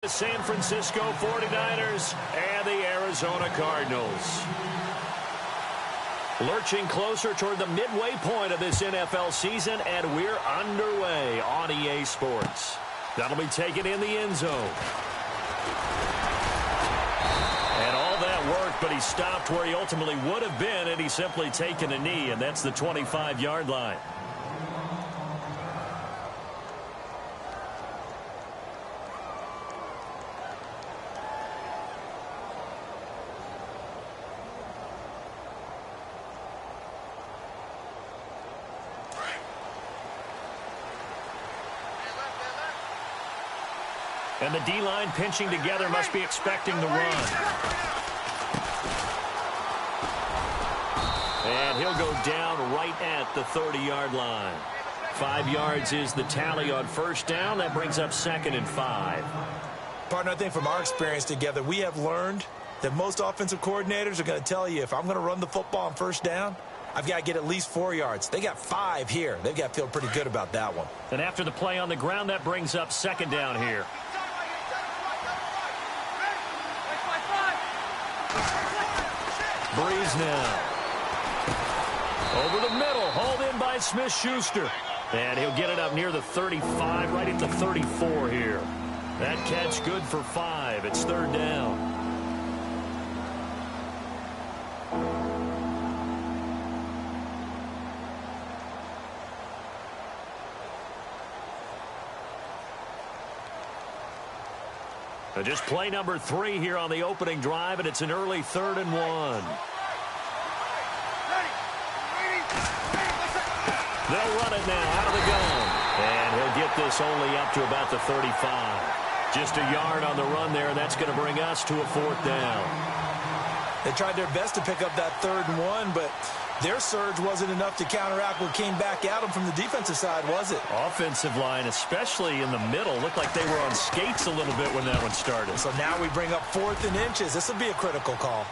The San Francisco 49ers and the Arizona Cardinals. Lurching closer toward the midway point of this NFL season, and we're underway on EA Sports. That'll be taken in the end zone. And all that worked, but he stopped where he ultimately would have been, and he's simply taken a knee, and that's the 25-yard line. And the D-line pinching together must be expecting the run. And he'll go down right at the 30-yard line. 5 yards is the tally on first down. That brings up 2nd and 5. Partner, I think from our experience together, we have learned that most offensive coordinators are going to tell you, if I'm going to run the football on first down, I've got to get at least 4 yards. They got 5 here. They've got to feel pretty good about that one. And after the play on the ground, that brings up 2nd down here. Breeze now. Over the middle, hauled in by Smith-Schuster. And he'll get it up near the 35, right at the 34 here. That catch good for 5. It's 3rd down. Just play number 3 here on the opening drive, and it's an early 3rd and 1. They'll run it now out of the gun. And he'll get this only up to about the 35. Just a yard on the run there, and that's going to bring us to a 4th down. They tried their best to pick up that 3rd and 1, but their surge wasn't enough to counteract what came back at them from the defensive side, was it? Offensive line, especially in the middle, looked like they were on skates a little bit when that one started. So now we bring up 4th and inches. This will be a critical call.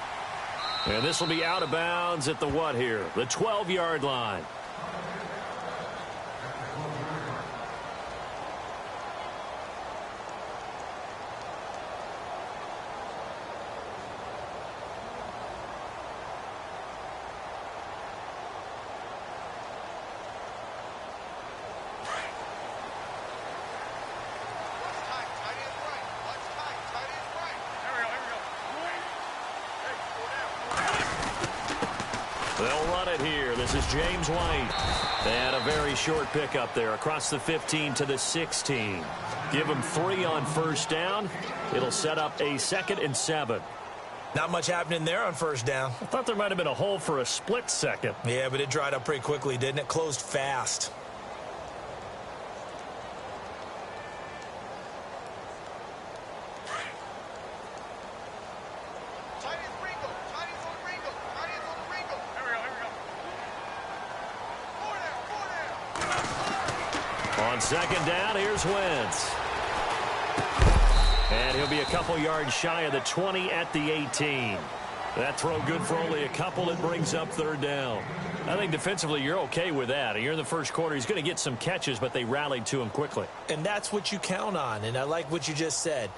And this will be out of bounds at the what here? The 12-yard line. They'll run it here. This is James White. And a very short pickup there across the 15 to the 16. Give him 3 on first down. It'll set up a 2nd and 7. Not much happening there on first down. I thought there might have been a hole for a split second. Yeah, but it dried up pretty quickly, didn't it? Closed fast. On 2nd down, here's Wentz. And he'll be a couple yards shy of the 20 at the 18. That throw good for only a couple. It brings up 3rd down. I think defensively you're okay with that. You're in the first quarter. He's going to get some catches, but they rallied to him quickly. And that's what you count on, and I like what you just said.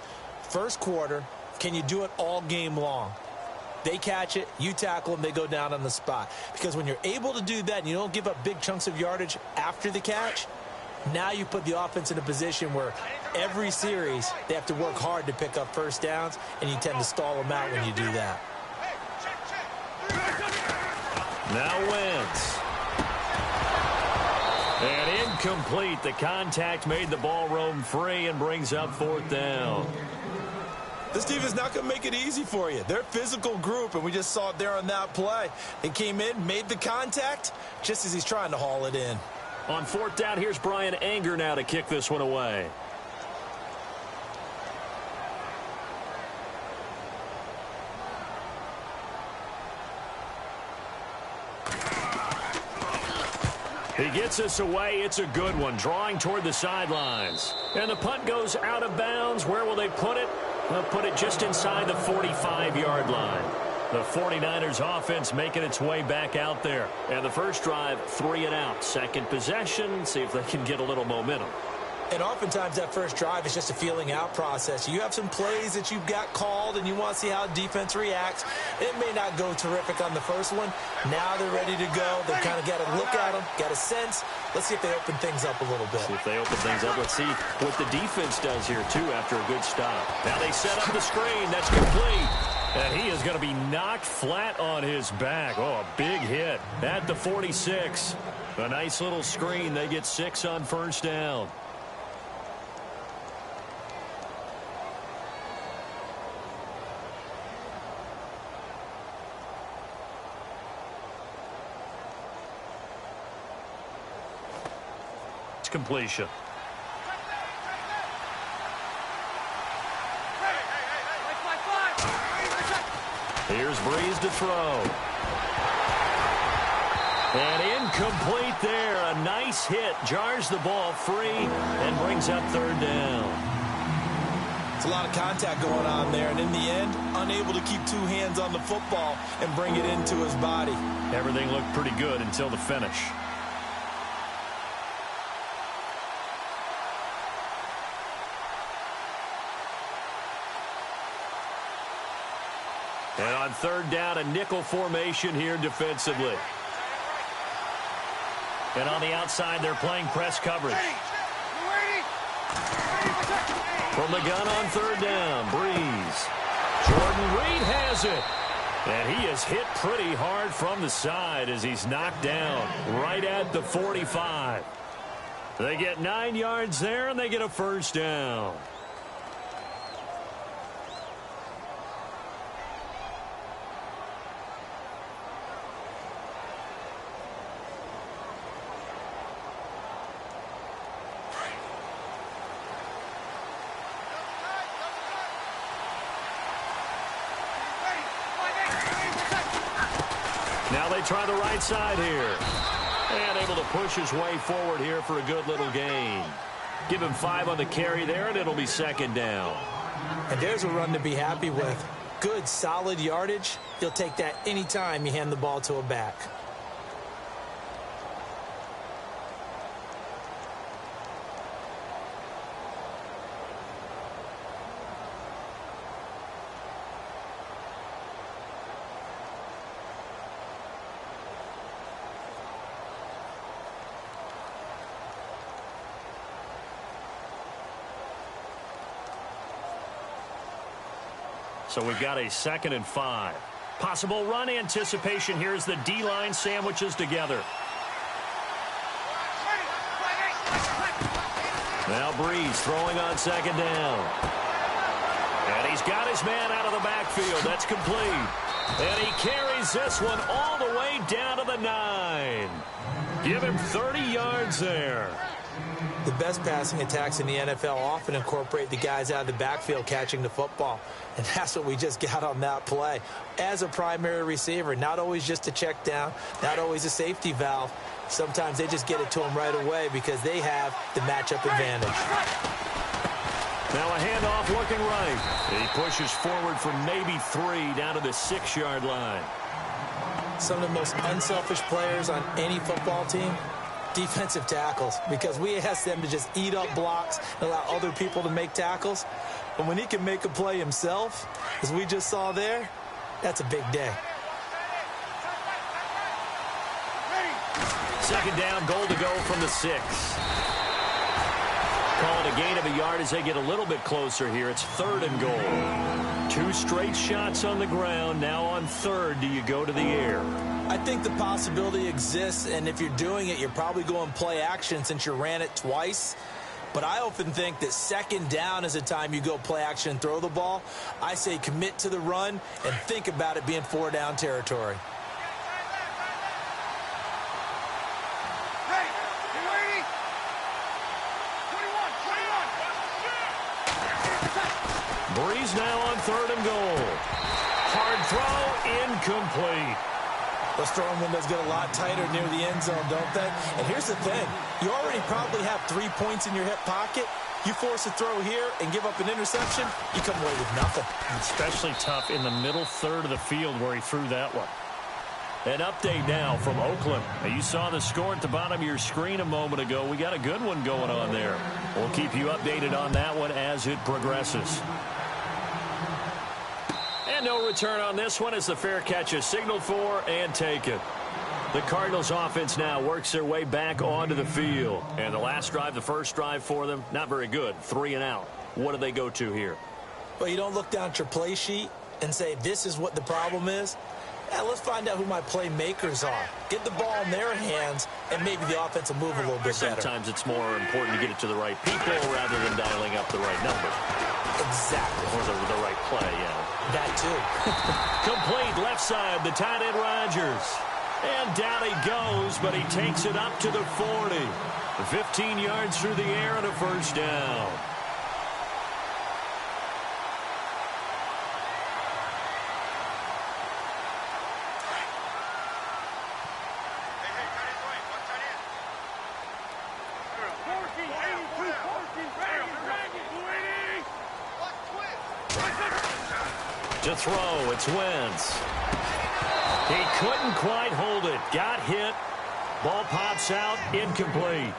First quarter, can you do it all game long? They catch it, you tackle them, they go down on the spot. Because when you're able to do that and you don't give up big chunks of yardage after the catch, now you put the offense in a position where every series they have to work hard to pick up first downs, and you tend to stall them out when you do that. Now Wentz. And incomplete. The contact made the ball roam free and brings up 4th down. This team is not going to make it easy for you. They're a physical group, and we just saw it there on that play. They came in, made the contact, just as he's trying to haul it in. On 4th down, here's Brian Anger now to kick this one away. He gets us away. It's a good one, drawing toward the sidelines. And the punt goes out of bounds. Where will they put it? They'll put it just inside the 45-yard line. The 49ers offense making its way back out there. And the first drive, 3 and out. Second possession, see if they can get a little momentum. And oftentimes that first drive is just a feeling out process. You have some plays that you've got called and you want to see how defense reacts. It may not go terrific on the first one. Now they're ready to go. They've kind of got to look at them, got a sense. Let's see if they open things up a little bit. See if they open things up. Let's see what the defense does here, too, after a good stop. Now they set up the screen. That's complete. And he is going to be knocked flat on his back. Oh, a big hit at the 46. A nice little screen. They get 6 on first down. Completion. Here's Breeze to throw. And incomplete there. A nice hit. Jars the ball free and brings up third down. It's a lot of contact going on there. And in the end, unable to keep 2 hands on the football and bring it into his body. Everything looked pretty good until the finish. And on third down, a nickel formation here defensively. And on the outside, they're playing press coverage. From the gun on third down, Breeze. Jordan Reed has it. And he is hit pretty hard from the side as he's knocked down right at the 45. They get 9 yards there, and they get a first down. Now they try the right side here. And able to push his way forward here for a good little gain. Give him 5 on the carry there, and it'll be second down. And there's a run to be happy with. Good, solid yardage. You'll take that anytime you hand the ball to a back. So we've got a 2nd and 5. Possible run anticipation here as the D-line sandwiches together. Now Breeze throwing on second down. And he's got his man out of the backfield. That's complete. And he carries this one all the way down to the 9. Give him 30 yards there. The best passing attacks in the NFL often incorporate the guys out of the backfield catching the football. And that's what we just got on that play. As a primary receiver, not always just a check down, not always a safety valve. Sometimes they just get it to him right away because they have the matchup advantage. Now a handoff looking right. He pushes forward for maybe 3 down to the 6-yard line. Some of the most unselfish players on any football team, defensive tackles, because we ask them to just eat up blocks and allow other people to make tackles. But when he can make a play himself, as we just saw there, that's a big day. Second down, goal to go from the 6. Called a gain of a yard as they get a little bit closer here. It's 3rd and goal. 2 straight shots on the ground. Now on 3rd, do you go to the air? I think the possibility exists, and if you're doing it, you're probably going play action since you ran it twice. But I often think that 2nd down is the time you go play action and throw the ball. I say commit to the run and think about it being 4-down territory. Breeze now on 3rd and goal. Hard throw, incomplete. Those throwing windows get a lot tighter near the end zone, don't they? And here's the thing. You already probably have 3 points in your hip pocket. You force a throw here and give up an interception, you come away with nothing. Especially tough in the middle third of the field where he threw that one. An update now from Oakland. You saw the score at the bottom of your screen a moment ago. We got a good one going on there. We'll keep you updated on that one as it progresses. And no return on this one as the fair catch is signaled for and taken. The Cardinals offense now works their way back onto the field. And the last drive, the first drive for them, not very good. 3 and out. What do they go to here? Well, you don't look down at your play sheet and say, this is what the problem is. Yeah, let's find out who my playmakers are. Get the ball in their hands, and maybe the offense will move a little bit better. Sometimes it's more important to get it to the right people rather than dialing up the right number. Exactly. Or the right play, yeah. That too. Complete left side, the tight end Rodgers. And down he goes, but he takes it up to the 40. 15 yards through the air and a first down. To throw, it's Wentz. He couldn't quite hold it. Got hit. Ball pops out, incomplete.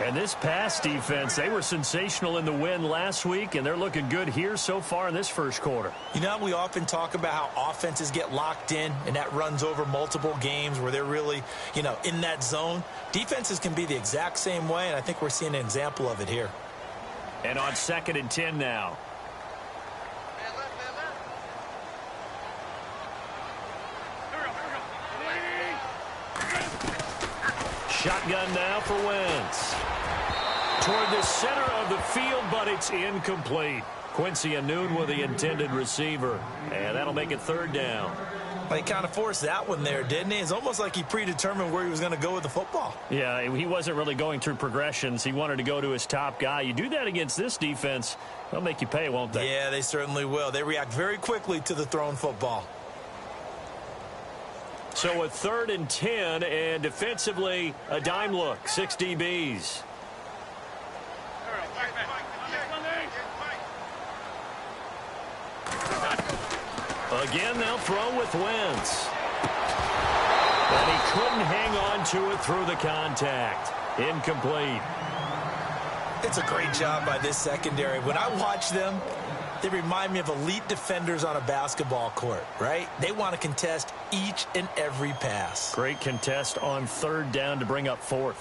And this pass defense, they were sensational in the win last week, and they're looking good here so far in this first quarter. You know, we often talk about how offenses get locked in, and that runs over multiple games where they're really, in that zone. Defenses can be the exact same way, and I think we're seeing an example of it here. And on 2nd and 10 now. Shotgun now for Wentz. Toward the center of the field, but it's incomplete. Quincy Anoon with the intended receiver. And that'll make it 3rd down. Well, he kind of forced that one there, didn't he? It's almost like he predetermined where he was going to go with the football. Yeah, he wasn't really going through progressions. He wanted to go to his top guy. You do that against this defense, they'll make you pay, won't they? Yeah, they certainly will. They react very quickly to the thrown football. So a 3rd and 10, and defensively, a dime look, 6 DBs. Again, they'll throw with Wentz. And he couldn't hang on to it through the contact. Incomplete. It's a great job by this secondary. When I watch them, they remind me of elite defenders on a basketball court, right? They want to contest each and every pass. Great contest on 3rd down to bring up 4th.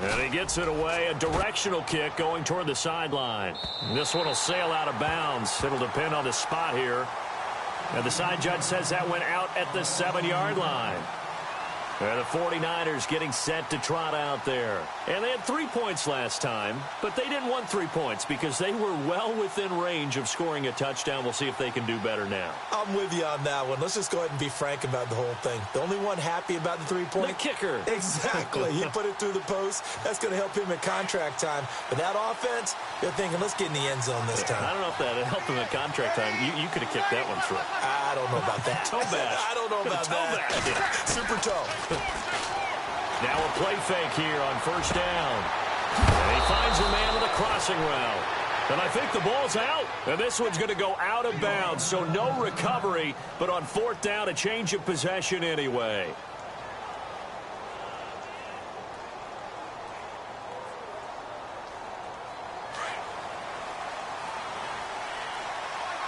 And he gets it away, a directional kick going toward the sideline. This one will sail out of bounds. It'll depend on the spot here. And the side judge says that went out at the 7-yard line. And the 49ers getting set to trot out there. And they had 3 points last time, but they didn't want 3 points because they were well within range of scoring a touchdown. We'll see if they can do better now. I'm with you on that one. Let's just go ahead and be frank about the whole thing. The only one happy about the 3-point? The kicker. Exactly. He put it through the post. That's going to help him at contract time. But that offense, they're thinking, let's get in the end zone this time. I don't know if that helped him at contract time. You could have kicked that one through. I don't know about that. Toe bash. I don't know about that. Yeah. Super toe. Now a play fake here on 1st down. And he finds a man with a crossing route. And I think the ball's out. And this one's going to go out of bounds, so no recovery. But on 4th down, a change of possession anyway.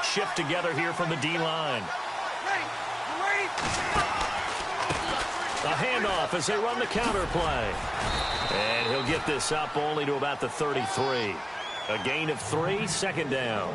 Shift together here from the D-line. A handoff as they run the counter play. And he'll get this up only to about the 33. A gain of 3, 2nd down.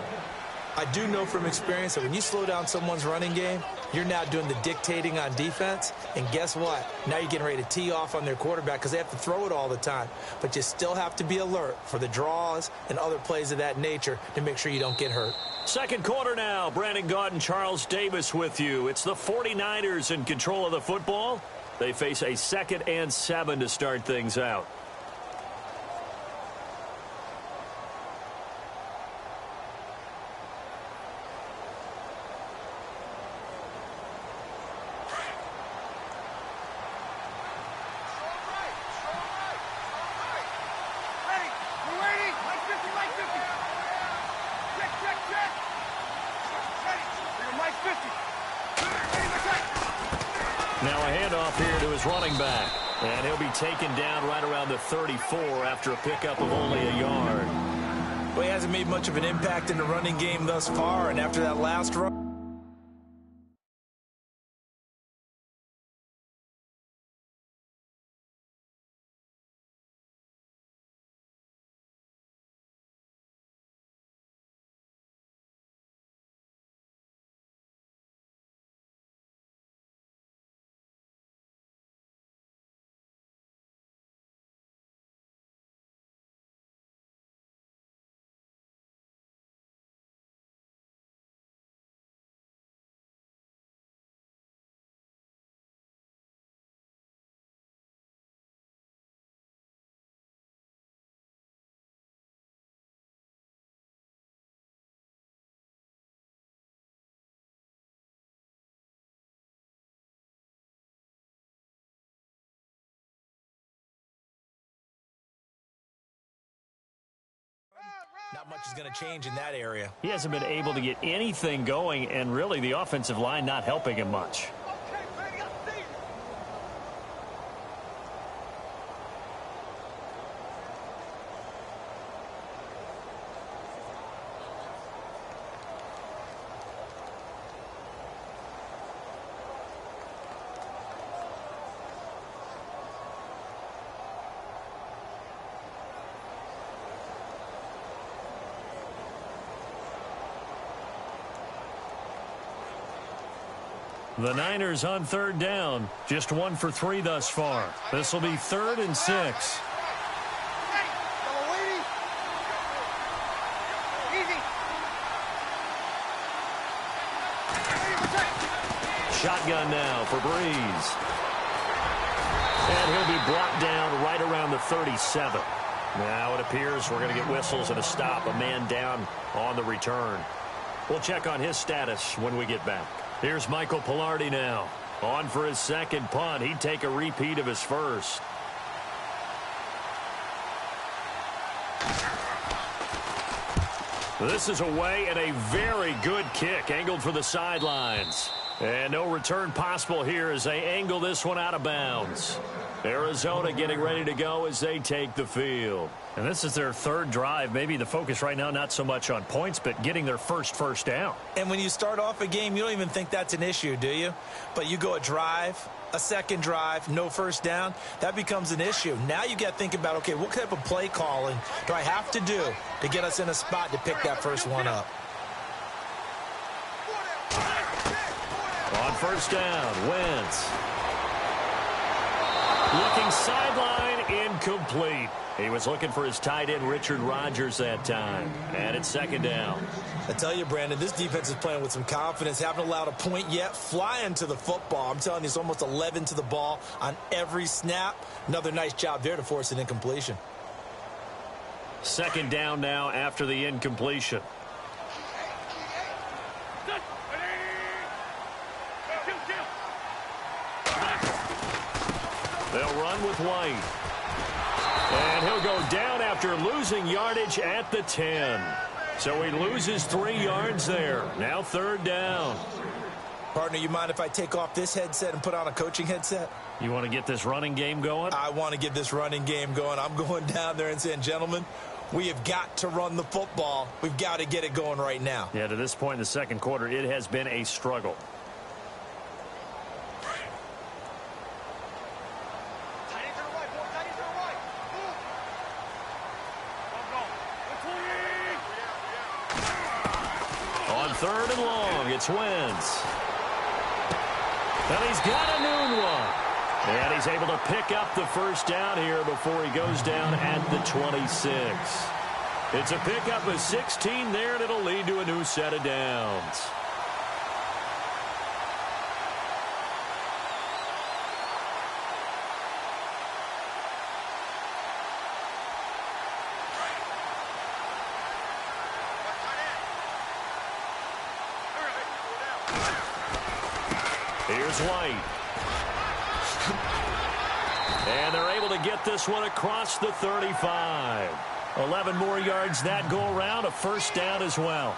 I do know from experience that when you slow down someone's running game, you're now doing the dictating on defense. And guess what? Now you're getting ready to tee off on their quarterback because they have to throw it all the time. But you still have to be alert for the draws and other plays of that nature to make sure you don't get hurt. 2nd quarter now. Brandon Gaudin and Charles Davis with you. It's the 49ers in control of the football. They face a 2nd and 7 to start things out. Now a handoff here to his running back. And he'll be taken down right around the 34 after a pickup of only a yard. Well, he hasn't made much of an impact in the running game thus far, and after that last run. Not much is going to change in that area. He hasn't been able to get anything going, and really the offensive line not helping him much. The Niners on third down. Just 1 for 3 thus far. This will be 3rd and 6. Shotgun now for Breeze. And he'll be brought down right around the 37. Now it appears we're going to get whistles and a stop. A man down on the return. We'll check on his status when we get back. Here's Michael Pilardi now. On for his second punt. He'd take a repeat of his first. This is away and a very good kick. Angled for the sidelines. And no return possible here as they angle this one out of bounds. Arizona getting ready to go as they take the field. And this is their 3rd drive. Maybe the focus right now not so much on points, but getting their first down. And when you start off a game, you don't even think that's an issue, do you? But you go a drive, a second drive, no first down, that becomes an issue. Now you got to think about, okay, what type of play calling do I have to do to get us in a spot to pick that first one up? On first down, Wentz. Looking sideline, incomplete. He was looking for his tight end, Richard Rodgers, that time. And it's 2nd down. I tell you, Brandon, this defense is playing with some confidence. Haven't allowed a point yet. Flying to the football. I'm telling you, it's almost 11 to the ball on every snap. Another nice job there to force an incompletion. 2nd down now after the incompletion. They'll run with White. And he'll go down after losing yardage at the 10. So he loses 3 yards there. Now 3rd down. Partner, you mind if I take off this headset and put on a coaching headset? You want to get this running game going? I want to get this running game going. I'm going down there and saying, gentlemen, we have got to run the football. We've got to get it going right now. Yeah, to this point in the 2nd quarter, it has been a struggle. On 3rd and long, it's Wentz. And he's got a noon one. And he's able to pick up the first down here before he goes down at the 26. It's a pickup of 16 there, and it'll lead to a new set of downs. Here's White. And they're able to get this one across the 35. 11 more yards that go around, a first down as well.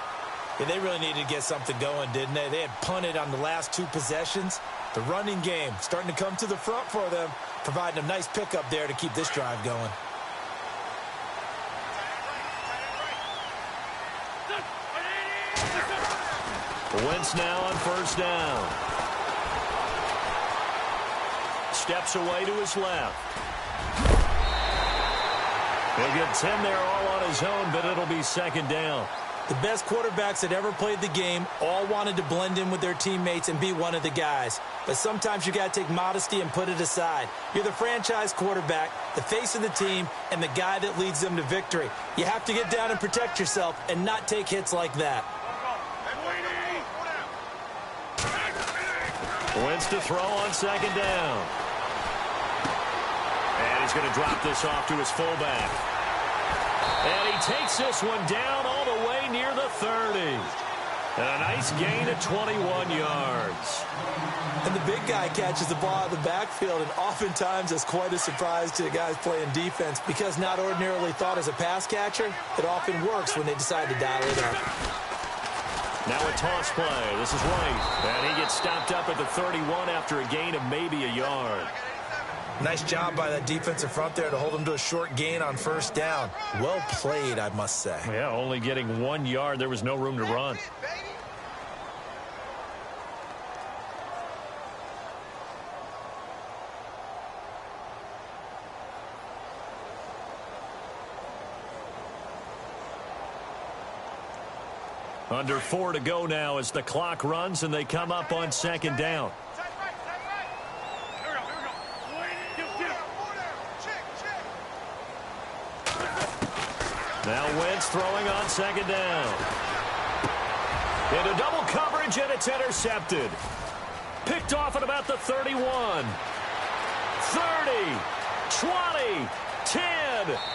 Yeah, they really needed to get something going, didn't they? They had punted on the last 2 possessions. The running game starting to come to the front for them, providing a nice pickup there to keep this drive going. Wentz now on first down. Steps away to his left. He'll get 10 there all on his own, but it'll be second down. The best quarterbacks that ever played the game all wanted to blend in with their teammates and be one of the guys. But sometimes you got to take modesty and put it aside. You're the franchise quarterback, the face of the team, and the guy that leads them to victory. You have to get down and protect yourself and not take hits like that. Wentz to throw on second down. And he's going to drop this off to his fullback. And he takes this one down all the way near the 30. And a nice gain of 21 yards. And the big guy catches the ball out of the backfield, and oftentimes it's quite a surprise to the guys playing defense because not ordinarily thought as a pass catcher, it often works when they decide to dial it up. Now a toss play. This is White. And he gets stopped up at the 31 after a gain of maybe a yard. Nice job by that defensive front there to hold him to a short gain on first down. Well played, I must say. Yeah, only getting 1 yard. There was no room to run. Under 4 to go now as the clock runs and they come up on second down. Now Wentz throwing on second down. Into double coverage, and it's intercepted. Picked off at about the 31. 30, 20, 10,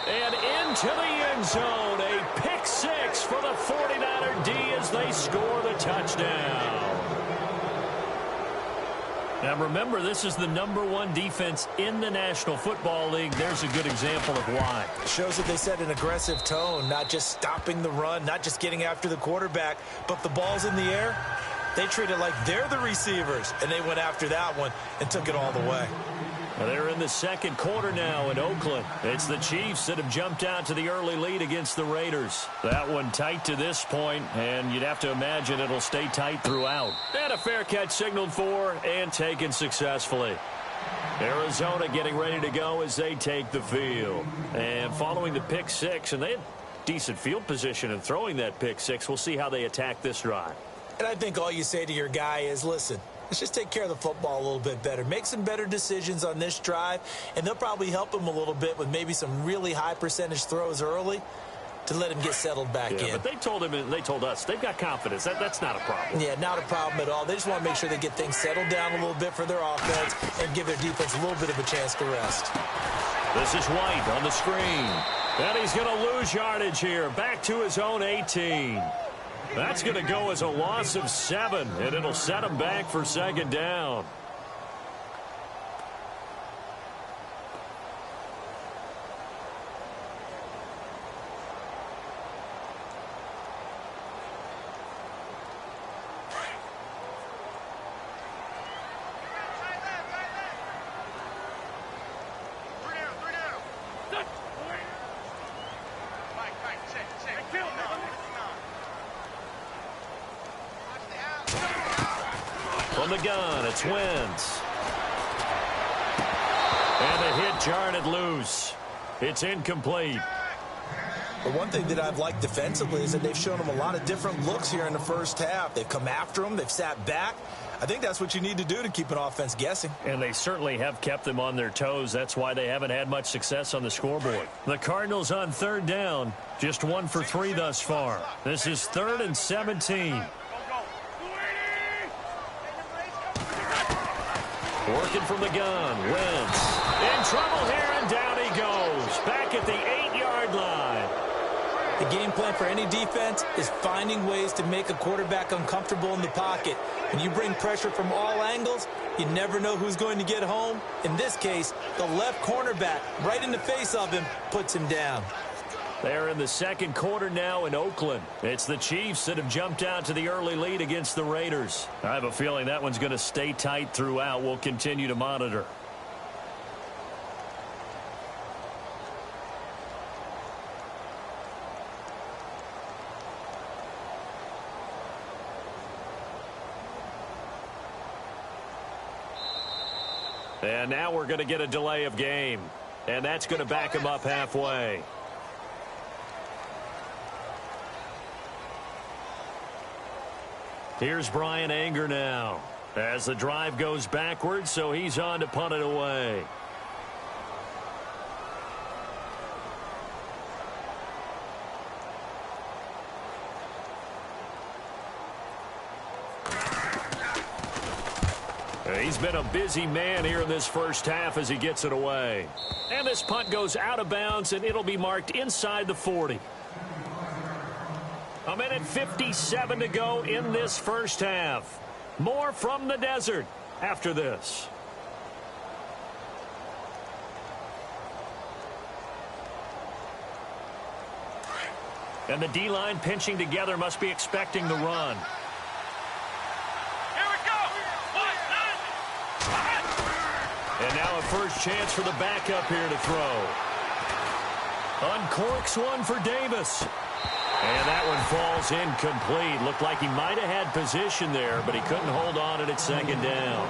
and into the end zone. A pick six for the 49er D as they score the touchdown. Now remember, this is the #1 defense in the National Football League. There's a good example of why. Shows that they set an aggressive tone, not just stopping the run, not just getting after the quarterback, but the ball's in the air. They treat it like they're the receivers, and they went after that one and took it all the way. They're in the second quarter now in Oakland. It's the Chiefs that have jumped out to the early lead against the Raiders. That one tight to this point, and you'd have to imagine it'll stay tight throughout. And a fair catch signaled for and taken successfully. Arizona getting ready to go as they take the field. And following the pick six, and they had decent field position in throwing that pick six. We'll see how they attack this drive. And I think all you say to your guy is, listen, let's just take care of the football a little bit better. Make some better decisions on this drive, and they'll probably help him a little bit with maybe some really high percentage throws early to let him get settled back in. But they told him and they told us they've got confidence. That's not a problem. Yeah, not a problem at all. They just want to make sure they get things settled down a little bit for their offense and give their defense a little bit of a chance to rest. This is White on the screen. And he's going to lose yardage here. Back to his own 18. That's going to go as a loss of 7, and it'll set him back for second down. From the gun, it's Wentz. And the hit jarred it loose. It's incomplete. The one thing that I've liked defensively is that they've shown him a lot of different looks here in the first half. They've come after him. They've sat back. I think that's what you need to do to keep an offense guessing. And they certainly have kept them on their toes. That's why they haven't had much success on the scoreboard. The Cardinals on third down. Just 1 for 3 thus far. This is 3rd and 17. Working from the gun, Wentz. In trouble here, and down he goes. Back at the 8-yard line. The game plan for any defense is finding ways to make a quarterback uncomfortable in the pocket. When you bring pressure from all angles, you never know who's going to get home. In this case, the left cornerback, right in the face of him, puts him down. They're in the second quarter now in Oakland. It's the Chiefs that have jumped out to the early lead against the Raiders. I have a feeling that one's going to stay tight throughout. We'll continue to monitor. And now we're going to get a delay of game. And that's going to back him up halfway. Here's Brian Anger now as the drive goes backwards, so he's on to punt it away. He's been a busy man here in this first half as he gets it away. And this punt goes out of bounds, and it'll be marked inside the 40. A minute 57 to go in this first half. More from the desert after this. And the D-line pinching together must be expecting the run. Here we go. And now a first chance for the backup here to throw. Uncorks one for Davis. And that one falls incomplete. Looked like he might have had position there, but he couldn't hold on at second down.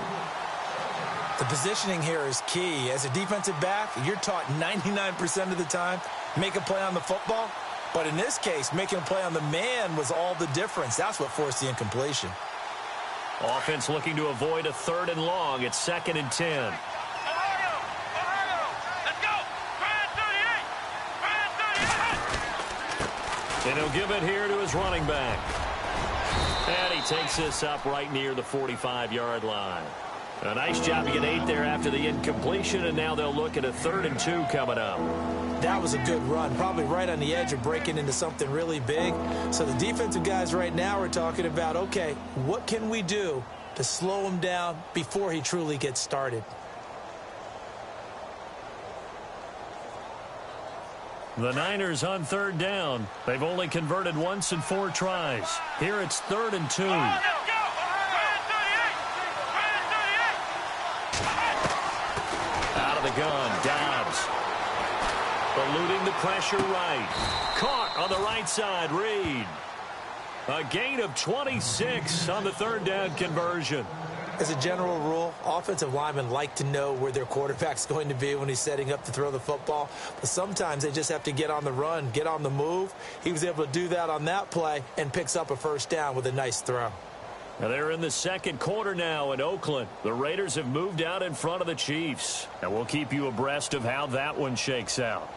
The positioning here is key. As a defensive back, you're taught 99% of the time, make a play on the football. But in this case, making a play on the man was all the difference. That's what forced the incompletion. Offense looking to avoid a 3rd and long. It's 2nd and 10. And he'll give it here to his running back. And he takes this up right near the 45-yard line. A nice job to get 8 there after the incompletion, and now they'll look at a 3rd and 2 coming up. That was a good run, probably right on the edge of breaking into something really big. So the defensive guys right now are talking about, okay, what can we do to slow him down before he truly gets started? The Niners on 3rd down. They've only converted once in 4 tries. Here it's 3rd and 2. Out of the gun, Dobbs. Eluding the pressure right. Caught on the right side, Reed. A gain of 26 on the 3rd down conversion. As a general rule, offensive linemen like to know where their quarterback's going to be when he's setting up to throw the football. But sometimes they just have to get on the run, get on the move. He was able to do that on that play and picks up a first down with a nice throw. Now they're in the second quarter now in Oakland. The Raiders have moved out in front of the Chiefs. And we'll keep you abreast of how that one shakes out.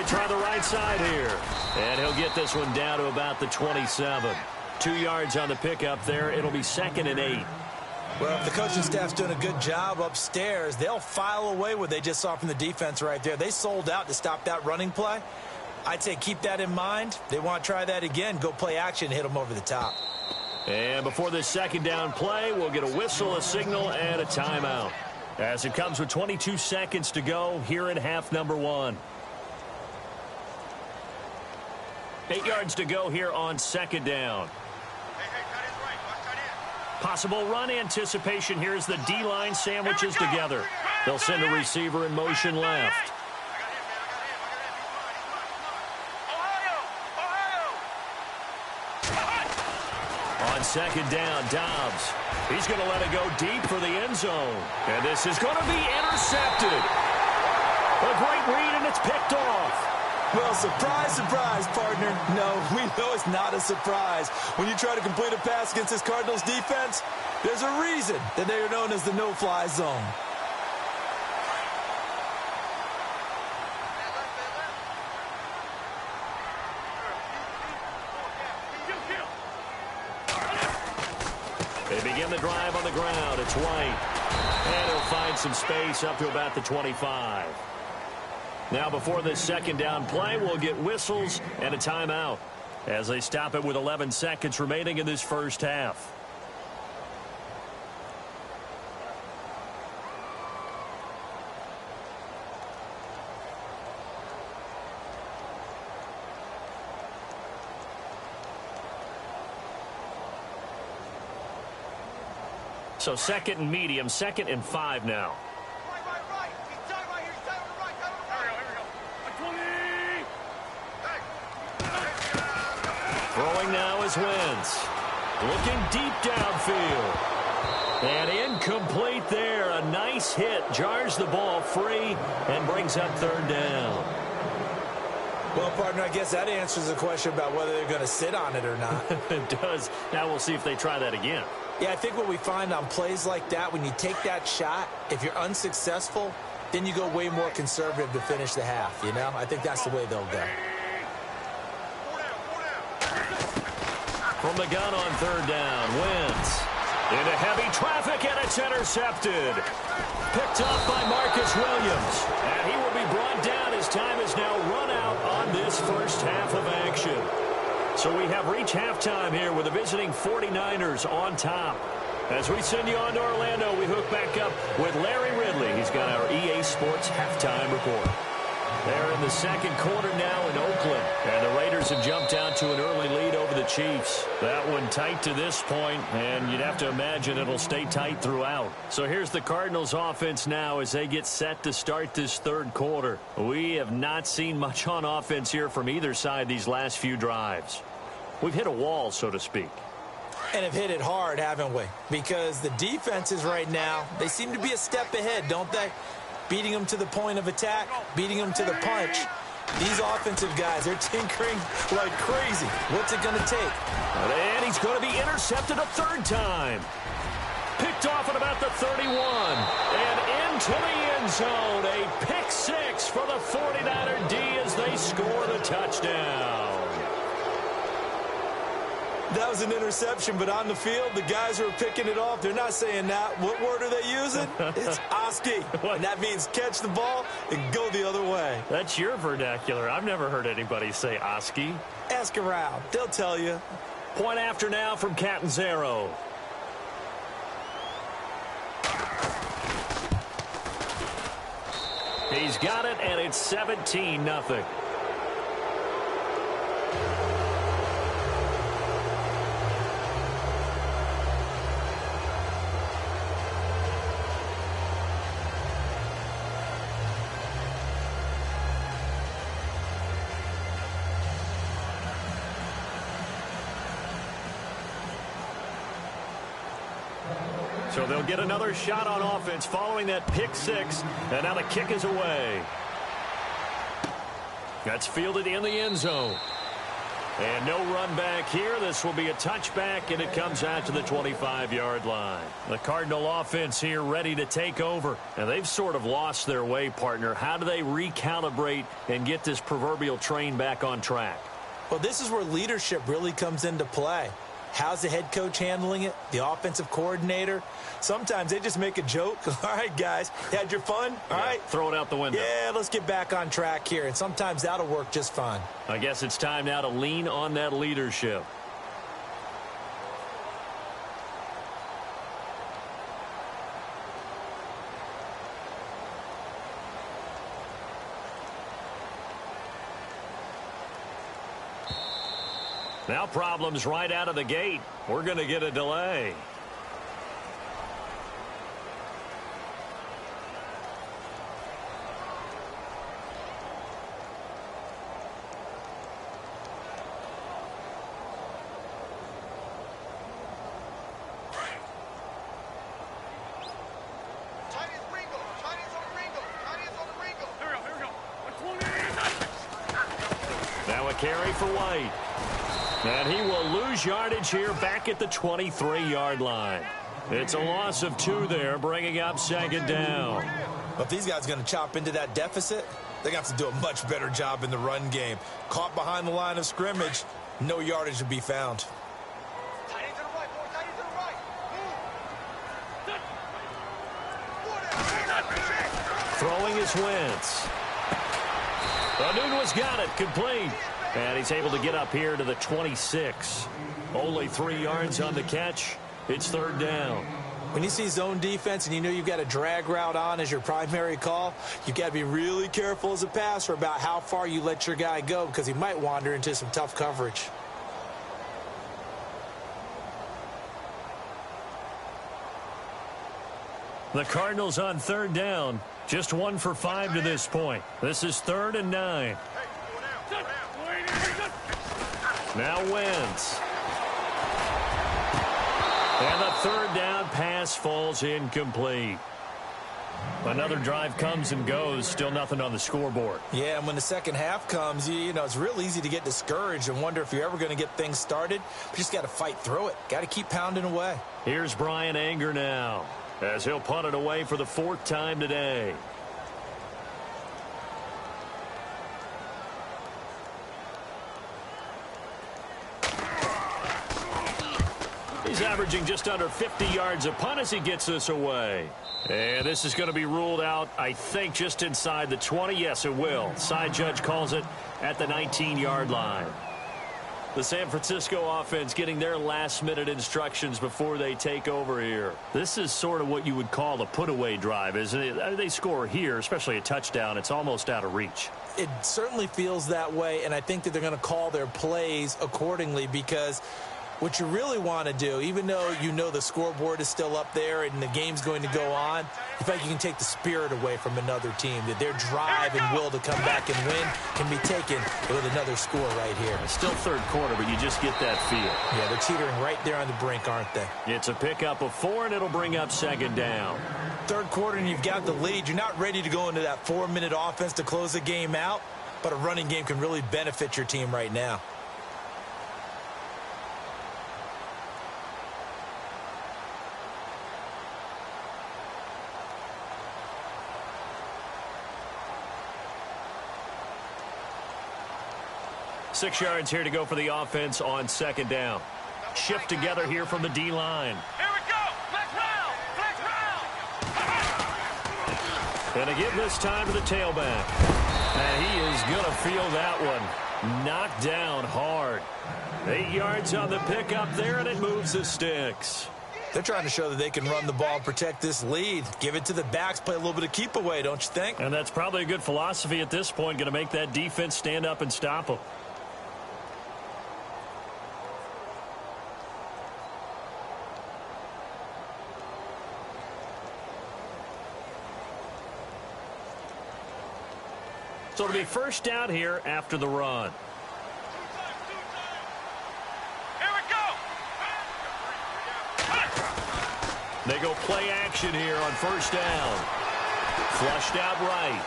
Try the right side here. And he'll get this one down to about the 27. 2 yards on the pickup there. It'll be 2nd and 8. Well, if the coaching staff's doing a good job upstairs, they'll file away what they just saw from the defense right there. They sold out to stop that running play. I'd say keep that in mind. They want to try that again. Go play action, hit them over the top. And before this 2nd down play, we'll get a whistle, a signal, and a timeout. As it comes with 22 seconds to go here in half number 1. 8 yards to go here on 2nd down. Possible run anticipation. Here's the D-line sandwiches together. They'll send a receiver in motion left. On 2nd down, Dobbs. He's going to let it go deep for the end zone. And this is going to be intercepted. A great read, and it's picked off. Well, surprise, surprise, partner. No, we know it's not a surprise. When you try to complete a pass against this Cardinals defense, there's a reason that they are known as the no-fly zone. They begin the drive on the ground. It's White. And he'll find some space up to about the 25. Now, before this 2nd down play, we'll get whistles and a timeout. as they stop it with 11 seconds remaining in this first half. So second and medium, 2nd and 5 now. Throwing now is Wentz. Looking deep downfield. And incomplete there. A nice hit. Jars the ball free and brings up 3rd down. Well, partner, I guess that answers the question about whether they're going to sit on it or not. It does. Now we'll see if they try that again. Yeah, I think what we find on plays like that, when you take that shot, if you're unsuccessful, then you go way more conservative to finish the half, you know? I think that's the way they'll go. From the gun on 3rd down, Wentz into heavy traffic, and it's intercepted. Picked off by Marcus Williams. And he will be brought down. His time is now run out on this first half of action. So we have reached halftime here with the visiting 49ers on top. As we send you on to Orlando, we hook back up with Larry Ridley. He's got our EA Sports halftime report. They're in the 2nd quarter now in Oakland. And the Raiders have jumped out to an early lead over the Chiefs. That one tight to this point, and you'd have to imagine it'll stay tight throughout. So here's the Cardinals offense now as they get set to start this 3rd quarter. We have not seen much on offense here from either side these last few drives. We've hit a wall, so to speak. And have hit it hard, haven't we? Because the defenses right now, they seem to be a step ahead, don't they? Beating them to the point of attack, beating them to the punch. These offensive guys, they're tinkering like crazy. What's it going to take? And he's going to be intercepted a 3rd time. Picked off at about the 31. And into the end zone. A pick 6 for the 49er D as they score the touchdown. That was an interception, but on the field, the guys who are picking it off, they're not saying that. What word are they using? It's Oski. And that means catch the ball and go the other way. That's your vernacular. I've never heard anybody say Oski. Ask around. They'll tell you. Point after now from Catanzaro. He's got it, and it's 17-0. So they'll get another shot on offense following that pick 6. And now the kick is away. That's fielded in the end zone. And no run back here. This will be a touchback, and it comes out to the 25-yard line. The Cardinal offense here ready to take over. And they've sort of lost their way, partner. How do they recalibrate and get this proverbial train back on track? Well, this is where leadership really comes into play. How's the head coach handling it? The offensive coordinator? Sometimes they just make a joke. All right, guys, you had your fun? All right. Throw it out the window. Yeah, let's get back on track here. And sometimes that'll work just fine. I guess it's time now to lean on that leadership. Now problems right out of the gate. We're going to get a delay. Now a carry for White. And he will lose yardage here back at the 23-yard line. It's a loss of 2 there, bringing up 2nd down. But if these guys are going to chop into that deficit, they're going to have to do a much better job in the run game. Caught behind the line of scrimmage, no yardage to be found. Throwing is Wentz. Nunez got it, complete. And he's able to get up here to the 26. Only 3 yards on the catch. It's third down. When you see zone defense and you know you've got a drag route on as your primary call, you've got to be really careful as a passer about how far you let your guy go because he might wander into some tough coverage. The Cardinals on third down. Just 1 for 5 to this point. This is 3rd and 9. Now Wentz. And the third down pass falls incomplete. Another drive comes and goes. Still nothing on the scoreboard. Yeah, and when the second half comes, you know, it's real easy to get discouraged and wonder if you're ever going to get things started. But you just got to fight through it. Got to keep pounding away. Here's Brian Anger now, as he'll punt it away for the 4th time today. He's averaging just under 50 yards a punt as he gets this away. And this is going to be ruled out, I think, just inside the 20. Yes, it will. Side judge calls it at the 19-yard line. The San Francisco offense getting their last-minute instructions before they take over here. This is sort of what you would call a put-away drive, isn't it? They score here, especially a touchdown. It's almost out of reach. It certainly feels that way, and I think that they're going to call their plays accordingly because what you really want to do, even though you know the scoreboard is still up there and the game's going to go on, you feel like you can take the spirit away from another team, that their drive and will to come back and win can be taken with another score right here. It's still third quarter, but you just get that feel. Yeah, they're teetering right there on the brink, aren't they? It's a pickup of 4, and it'll bring up second down. Third quarter, and you've got the lead. You're not ready to go into that 4-minute offense to close the game out, but a running game can really benefit your team right now. Six yards here to go for the offense on second down. Shift together here from the D-line. Here we go. Flex round. Flex round. And again this time to the tailback. And he is going to feel that one. Knocked down hard. 8 yards on the pickup there, and it moves the sticks. They're trying to show that they can run the ball and protect this lead. Give it to the backs, play a little bit of keep away, don't you think? And that's probably a good philosophy at this point, going to make that defense stand up and stop them. So it'll be first down here after the run. Here we go. They go play action here on first down. Flushed out right.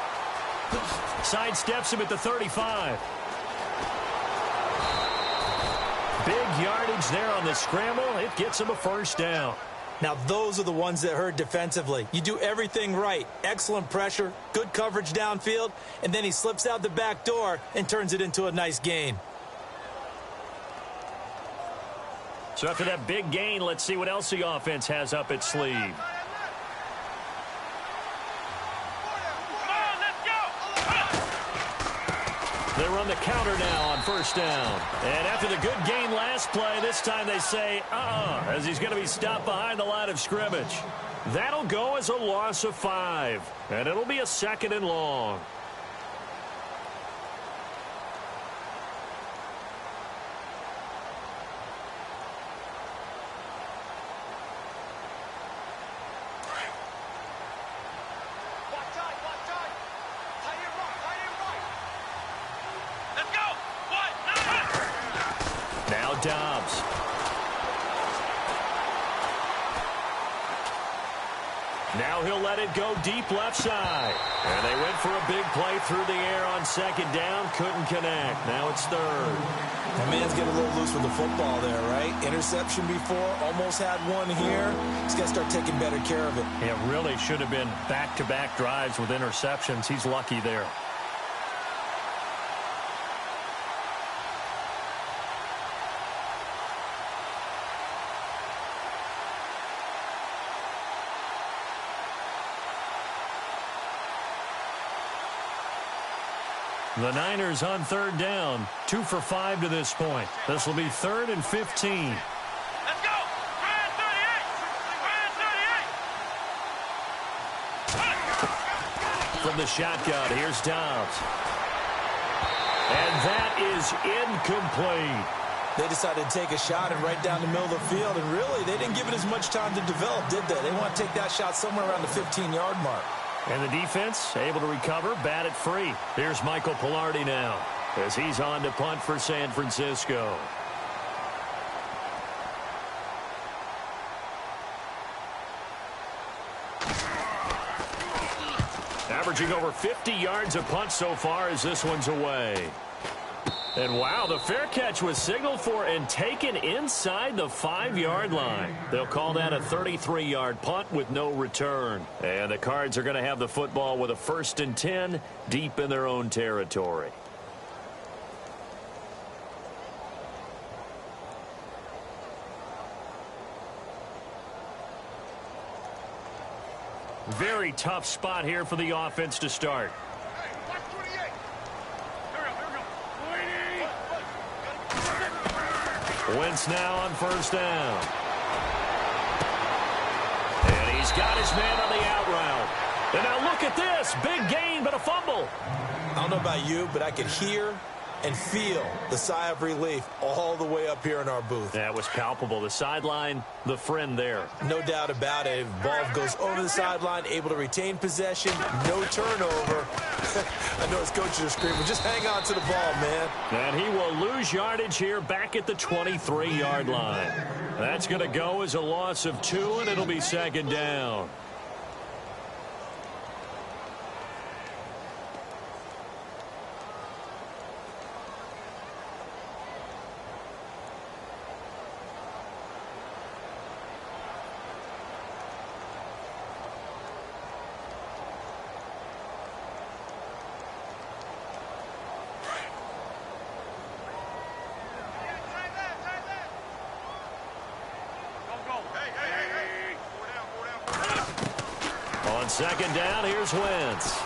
Sidesteps him at the 35. Big yardage there on the scramble. It gets him a first down. Now, those are the ones that hurt defensively. You do everything right. Excellent pressure, good coverage downfield, and then he slips out the back door and turns it into a nice gain. So after that big gain, let's see what else the offense has up its sleeve. They run the counter now on first down. And after the good gain last play, this time they say, as he's going to be stopped behind the line of scrimmage. That'll go as a loss of 5. And it'll be a 2nd and long. Dobbs. Now he'll let it go deep left side. And they went for a big play through the air on second down. Couldn't connect. Now it's third. That man's getting a little loose with the football there, right? Interception before, almost had one here. He's got to start taking better care of it. It really should have been back-to-back drives with interceptions. He's lucky there. The Niners on third down, 2 for 5 to this point. This will be 3rd and 15. Let's go! Grand 38! From the shotgun, here's Dobbs. And that is incomplete. They decided to take a shot and right down the middle of the field, and really, they didn't give it as much time to develop, did they? They want to take that shot somewhere around the 15-yard mark. And the defense able to recover, bat it free. Here's Michael Pilardi now as he's on to punt for San Francisco. Averaging over 50 yards a punt so far as this one's away. And wow, the fair catch was signaled for and taken inside the 5-yard line. They'll call that a 33-yard punt with no return. And the Cards are going to have the football with a 1st and 10 deep in their own territory. Very tough spot here for the offense to start. Wentz now on 1st down. And he's got his man on the out route. And now look at this. Big gain, but a fumble. I don't know about you, but I could hear and feel the sigh of relief all the way up here in our booth. That was palpable. The sideline, the friend there. No doubt about it. Ball goes over the sideline, able to retain possession, no turnover. I know his coaches are screaming, just hang on to the ball, man. And he will lose yardage here back at the 23-yard line. That's going to go as a loss of 2, and it'll be 2nd down. On 2nd down, here's Wentz.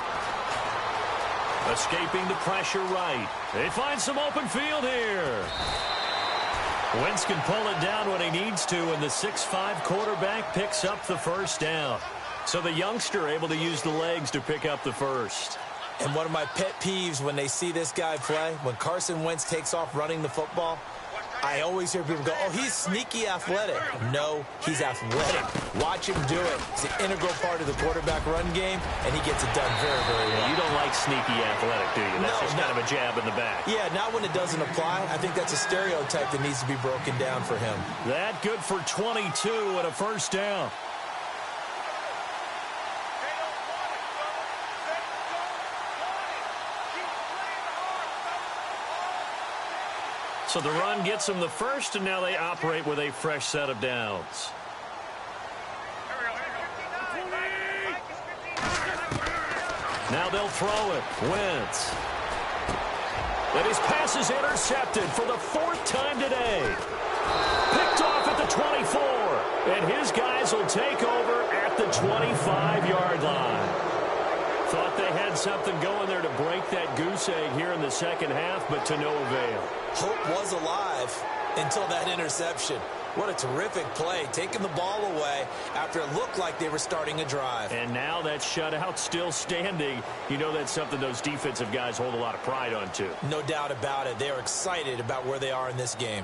Escaping the pressure right. They find some open field here. Wentz can pull it down when he needs to, and the 6'5" quarterback picks up the 1st down. So the youngster able to use the legs to pick up the 1st. And one of my pet peeves when they see this guy play, when Carson Wentz takes off running the football, I always hear people go, oh, he's sneaky athletic. No, he's athletic. Watch him do it. It's an integral part of the quarterback run game, and he gets it done very, very well. You don't like sneaky athletic, do you? That's just kind of a jab in the back. Yeah, not when it doesn't apply. I think that's a stereotype that needs to be broken down for him. That good for 22 and a 1st down. So the run gets them the 1st, and now they operate with a fresh set of downs. Now they'll throw it. Wentz. And his pass is intercepted for the 4th time today. Picked off at the 24. And his guys will take over at the 25-yard line. Thought they had something going there to break that goose egg here in the 2nd half, but to no avail. Hope was alive until that interception. What a terrific play, taking the ball away after it looked like they were starting a drive. And now that shutout still standing. You know that's something those defensive guys hold a lot of pride on, too. No doubt about it. They are excited about where they are in this game.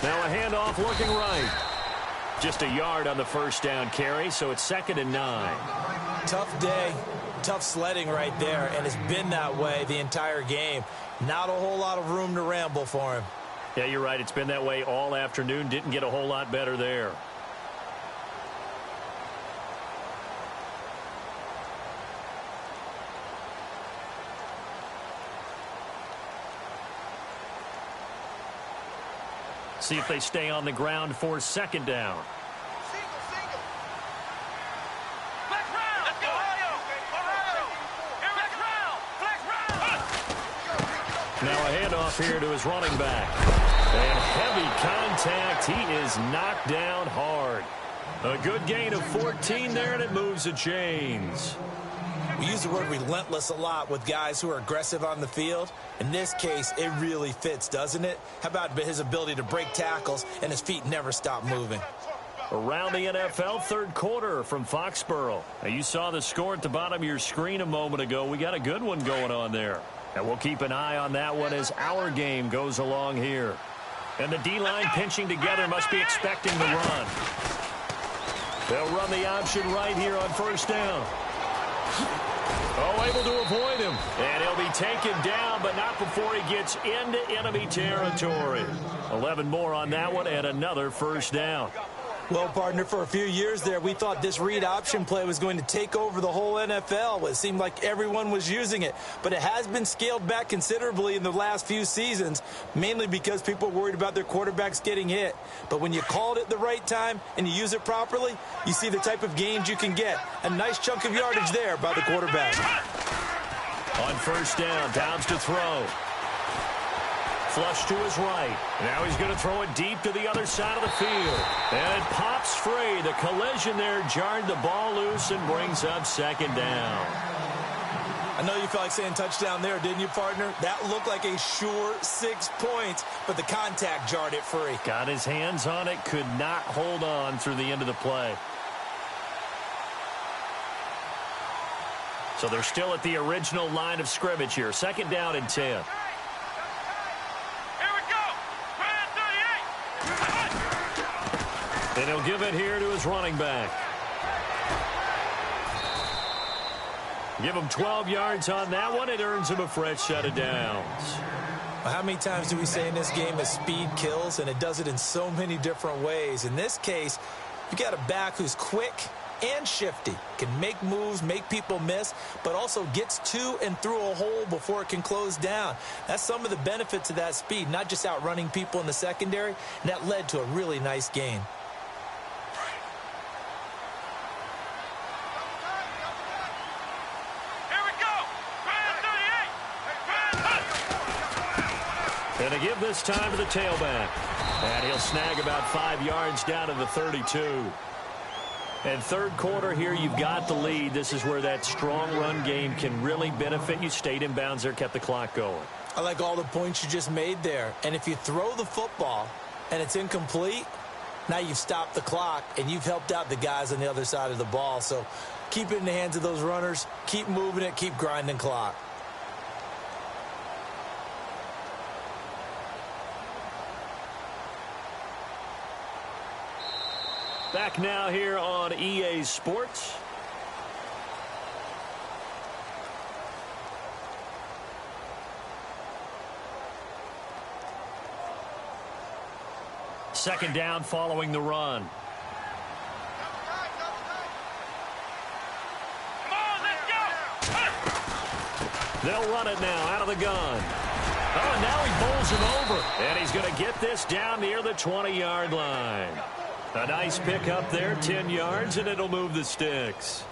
Now a handoff looking right. Just a yard on the 1st down carry, so it's 2nd and 9. Tough day, tough sledding right there, and it's been that way the entire game. Not a whole lot of room to ramble for him. Yeah, you're right. It's been that way all afternoon. Didn't get a whole lot better there. see if they stay on the ground for second down. Now a handoff here to his running back. And heavy contact. He is knocked down hard. A good gain of 14 there, and it moves the chains. We use the word relentless a lot with guys who are aggressive on the field. In this case, it really fits, doesn't it? How about his ability to break tackles and his feet never stop moving? Around the NFL, third quarter from Foxborough. Now, you saw the score at the bottom of your screen a moment ago. We got a good one going on there. And we'll keep an eye on that one as our game goes along here. And the D-line pinching together must be expecting the run. They'll run the option right here on first down. Oh, able to avoid him. And he'll be taken down, but not before he gets into enemy territory. 11 more on that one and another first down. Well, partner, for a few years there, we thought this read option play was going to take over the whole NFL. It seemed like everyone was using it, but it has been scaled back considerably in the last few seasons, mainly because people are worried about their quarterbacks getting hit. But when you call it at the right time and you use it properly, you see the type of gains you can get. A nice chunk of yardage there by the quarterback. On first down, Downs to throw. Flush to his right. Now he's going to throw it deep to the other side of the field. And it pops free. The collision there jarred the ball loose and brings up second down. I know you felt like saying touchdown there, didn't you, partner? That looked like a sure 6 points, but the contact jarred it free. Got his hands on it, could not hold on through the end of the play. So they're still at the original line of scrimmage here. Second down and 10. And he'll give it here to his running back. Give him 12 yards on that one. It earns him a fresh set of downs. Well, how many times do we say in this game that speed kills, and it does it in so many different ways? In this case, you got a back who's quick and shifty, can make moves, make people miss, but also gets to and through a hole before it can close down. That's some of the benefits of that speed, not just outrunning people in the secondary, and that led to a really nice gain. And a give this time to the tailback. And he'll snag about 5 yards down to the 32. And third quarter here, you've got the lead. This is where that strong run game can really benefit you. Stayed in bounds there, kept the clock going. I like all the points you just made there. And if you throw the football and it's incomplete, now you've stopped the clock and you've helped out the guys on the other side of the ball. So keep it in the hands of those runners. Keep moving it. Keep grinding clock. Back now here on EA Sports. Second down following the run. Come on, let's go! They'll run it now out of the gun. Oh, and now he bowls him over. And he's going to get this down near the 20-yard line. A nice pick up there, 10 yards, and it'll move the sticks.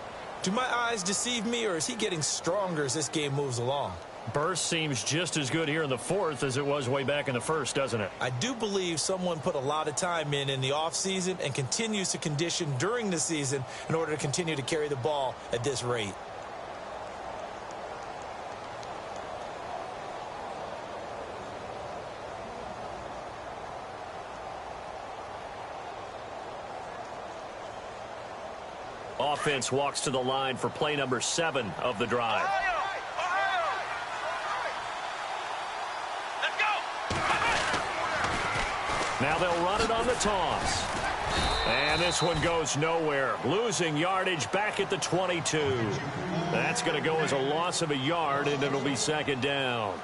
Do my eyes deceive me, or is he getting stronger as this game moves along? Burst seems just as good here in the fourth as it was way back in the first, doesn't it? I do believe someone put a lot of time in the offseason and continues to condition during the season in order to continue to carry the ball at this rate. Offense walks to the line for play number 7 of the drive. Let's go! Now they'll run it on the toss. And this one goes nowhere. Losing yardage back at the 22. That's going to go as a loss of a yard, and it'll be second down.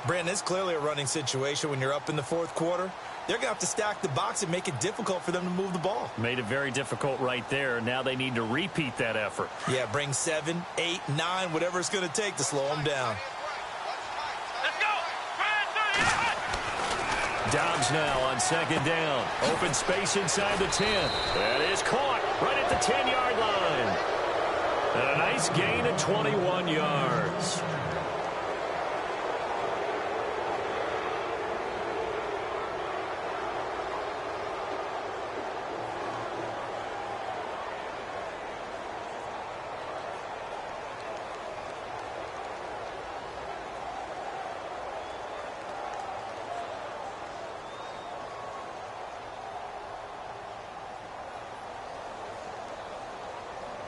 Brandon, it's clearly a running situation when you're up in the fourth quarter. They're going to have to stack the box and make it difficult for them to move the ball. Made it very difficult right there. Now they need to repeat that effort. Yeah, bring 7, 8, 9, whatever it's going to take to slow them down. Let's go! Dobbs now on second down. Open space inside the 10. That is caught right at the 10-yard line. And a nice gain of 21 yards.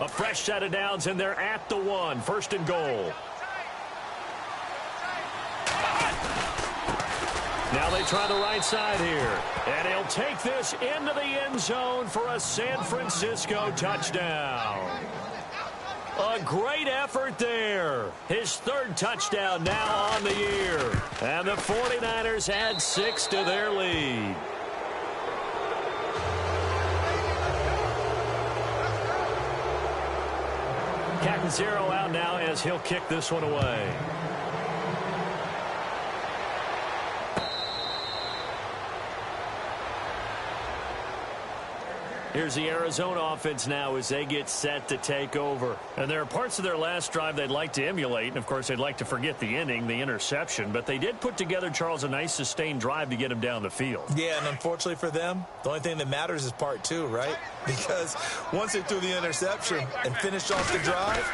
A fresh set of downs, and they're at the 1. First and goal. Now they try the right side here. And he'll take this into the end zone for a San Francisco touchdown. A great effort there. His third touchdown now on the year. And the 49ers add 6 to their lead. Captain Zero out now as he'll kick this one away. Here's the Arizona offense now as they get set to take over. And there are parts of their last drive they'd like to emulate. And, of course, they'd like to forget the inning, the interception. But they did put together, Charles, a nice sustained drive to get him down the field. Yeah, and unfortunately for them, the only thing that matters is part 2, right? Because once they threw the interception and finished off the drive,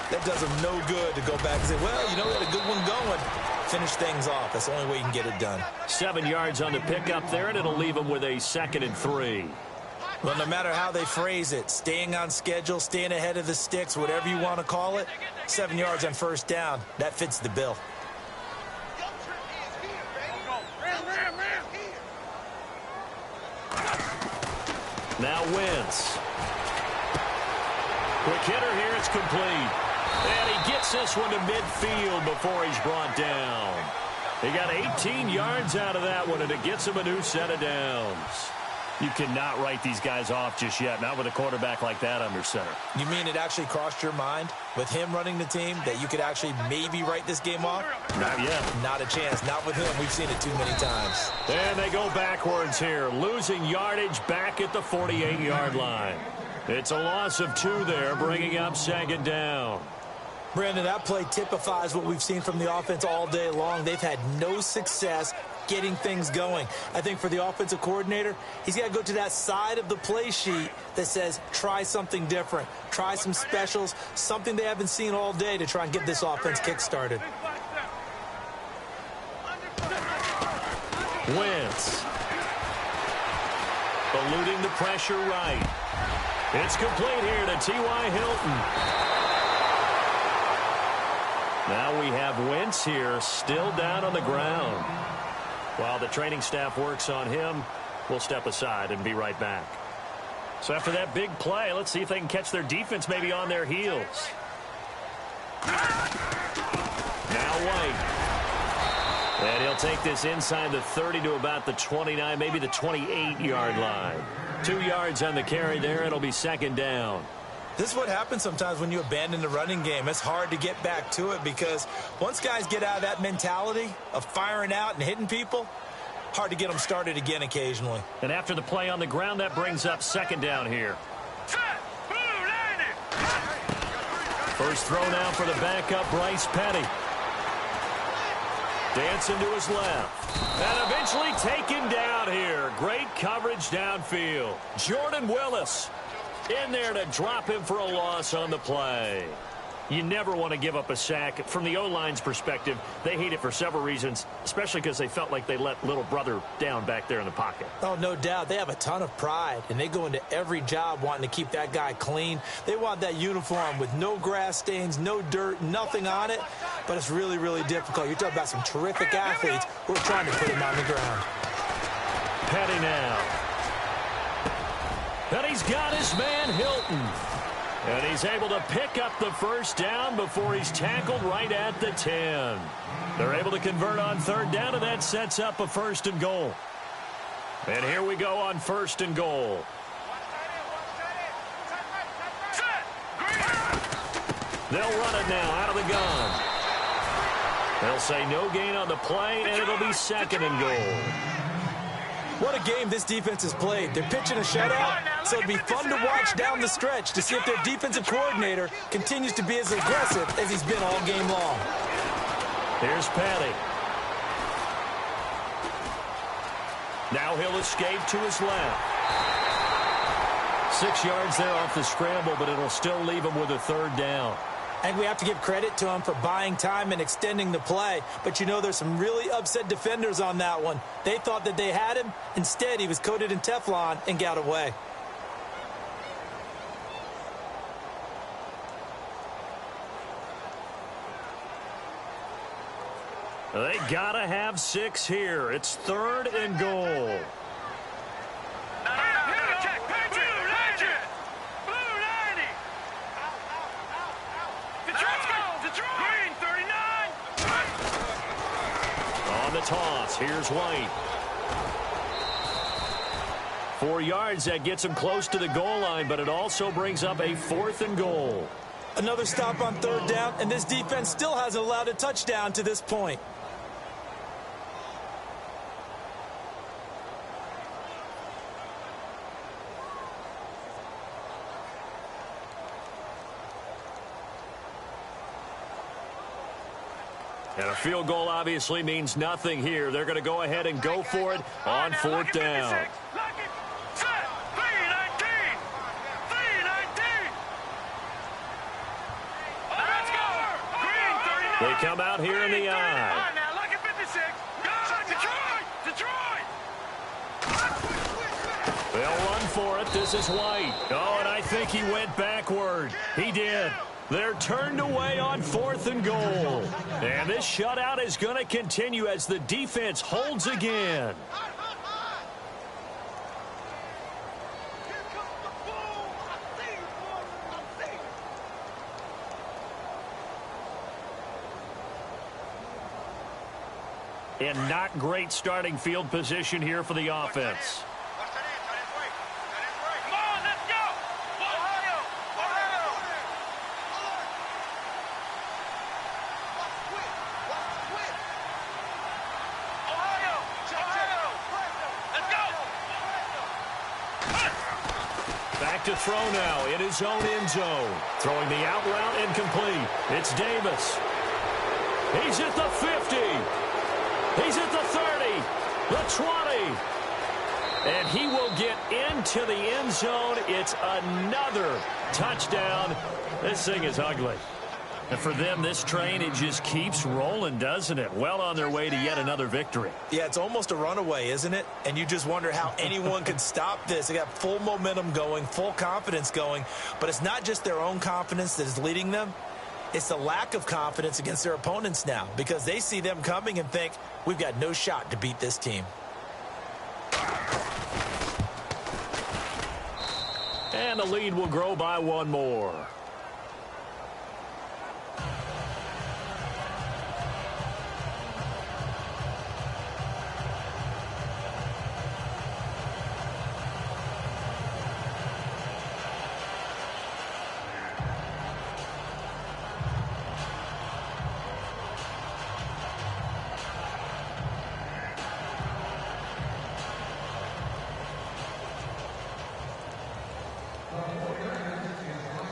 that does them no good to go back and say, well, you know, we had a good one going. Finish things off. That's the only way you can get it done. 7 yards on the pickup there, and it'll leave them with a 2nd and 3. Well, no matter how they phrase it, staying on schedule, staying ahead of the sticks, whatever you want to call it, 7 yards on first down, that fits the bill. Now Wentz. Quick hitter here, it's complete. And he gets this one to midfield before he's brought down. He got 18 yards out of that one, and it gets him a new set of downs. You cannot write these guys off just yet, not with a quarterback like that under center. You mean it actually crossed your mind with him running the team that you could actually maybe write this game off? Not yet. Not a chance. Not with him. We've seen it too many times. And they go backwards here, losing yardage back at the 48-yard line. It's a loss of 2 there, bringing up 2nd down. Brandon, that play typifies what we've seen from the offense all day long. They've had no success getting things going. I think for the offensive coordinator, he's got to go to that side of the play sheet that says try something different, try some specials, something they haven't seen all day to try and get this offense kick-started. Wentz. Eluding the pressure right. It's complete here to T.Y. Hilton. Now we have Wentz here, still down on the ground. While the training staff works on him, we'll step aside and be right back. So after that big play, let's see if they can catch their defense maybe on their heels. Now White. And he'll take this inside the 30 to about the 29, maybe the 28-yard line. 2 yards on the carry there. It'll be 2nd down. This is what happens sometimes when you abandon the running game. It's hard to get back to it because once guys get out of that mentality of firing out and hitting people, hard to get them started again occasionally. And after the play on the ground, that brings up 2nd down here. First throw now for the backup, Bryce Petty. Dancing to his left. And eventually taken down here. Great coverage downfield. Jordan Willis in there to drop him for a loss on the play. You never want to give up a sack. From the O-line's perspective, they hate it for several reasons, especially because they felt like they let little brother down back there in the pocket. Oh, no doubt. They have a ton of pride, and they go into every job wanting to keep that guy clean. They want that uniform with no grass stains, no dirt, nothing on it, but it's really, really difficult. You're talking about some terrific athletes who are trying to put him on the ground. Petty now. And he's got his man Hilton. And he's able to pick up the first down before he's tackled right at the 10. They're able to convert on 3rd down, and that sets up a 1st and goal. And here we go on 1st and goal. They'll run it now out of the gun. They'll say no gain on the play, and it'll be 2nd and goal. What a game this defense has played. They're pitching a shutout, so it'd be fun to watch down the stretch to see if their defensive coordinator continues to be as aggressive as he's been all game long. Here's Patty. Now he'll escape to his left. 6 yards there off the scramble, but it'll still leave him with a third down. I think we have to give credit to him for buying time and extending the play. But, you know, there's some really upset defenders on that one. They thought that they had him. Instead, he was coated in Teflon and got away. They got to have 6 here. It's 3rd and goal. Toss. Here's White. 4 yards. That gets him close to the goal line, but it also brings up a 4th and goal. Another stop on 3rd down, and this defense still hasn't allowed a touchdown to this point. And a field goal obviously means nothing here. They're going to go ahead and go for it on 4th down. They come out here in the eye. They'll run for it. This is White. Oh, and I think he went backward. He did. They're turned away on 4th and goal. And this shutout is going to continue as the defense holds again. And not great starting field position here for the offense. To throw now in his own end zone. Throwing the out route incomplete. It's Davis. He's at the 50. He's at the 30. The 20. And he will get into the end zone. It's another touchdown. This thing is ugly. And for them, this train, it just keeps rolling, doesn't it? Well on their way to yet another victory. Yeah, it's almost a runaway, isn't it? And you just wonder how anyone could stop this. They got full momentum going, full confidence going. But it's not just their own confidence that is leading them. It's the lack of confidence against their opponents now because they see them coming and think, we've got no shot to beat this team. And the lead will grow by 1 more.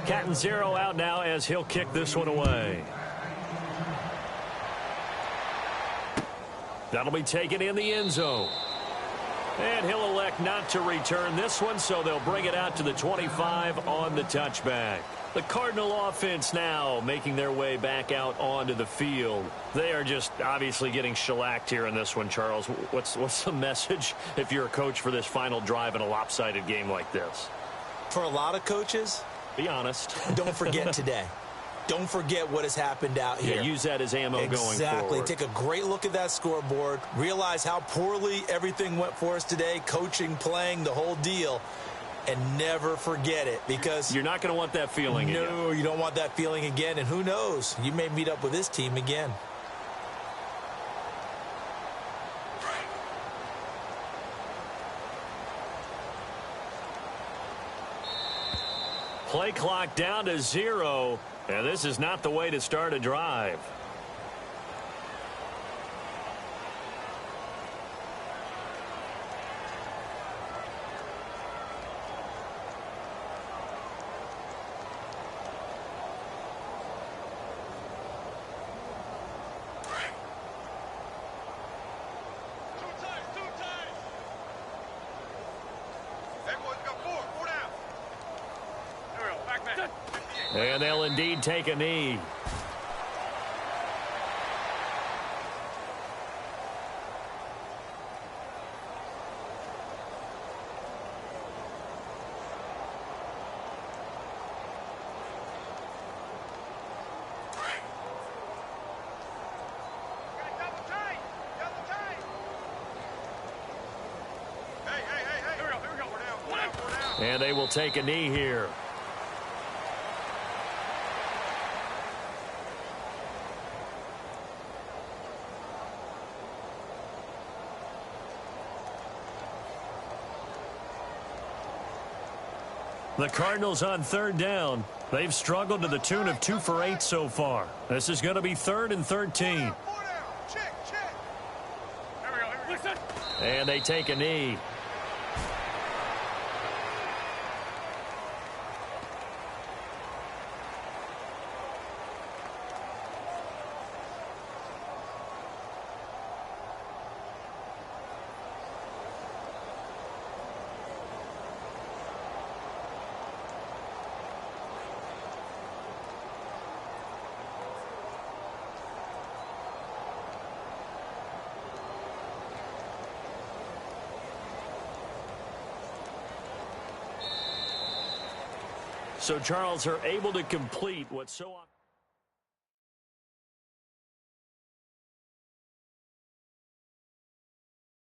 Cat and 0 out now as he'll kick this one away. That'll be taken in the end zone. And he'll elect not to return this one, so they'll bring it out to the 25 on the touchback. The Cardinal offense now making their way back out onto the field. They are just obviously getting shellacked here in this one, Charles. What's the message if you're a coach for this final drive in a lopsided game like this? For a lot of coaches, be honest. Don't forget today. Don't forget what has happened out here. Yeah, use that as ammo going forward. Exactly. Take a great look at that scoreboard. Realize how poorly everything went for us today. Coaching, playing, the whole deal. And never forget it because you're not going to want that feeling again. No, you don't want that feeling again. And who knows? You may meet up with this team again. Play clock down to 0, and this is not the way to start a drive. And they'll indeed take a knee. And they will take a knee here. The Cardinals on third down. They've struggled to the tune of 2 for 8 so far. This is going to be 3rd and 13. And they take a knee. So Charles are able to complete what's so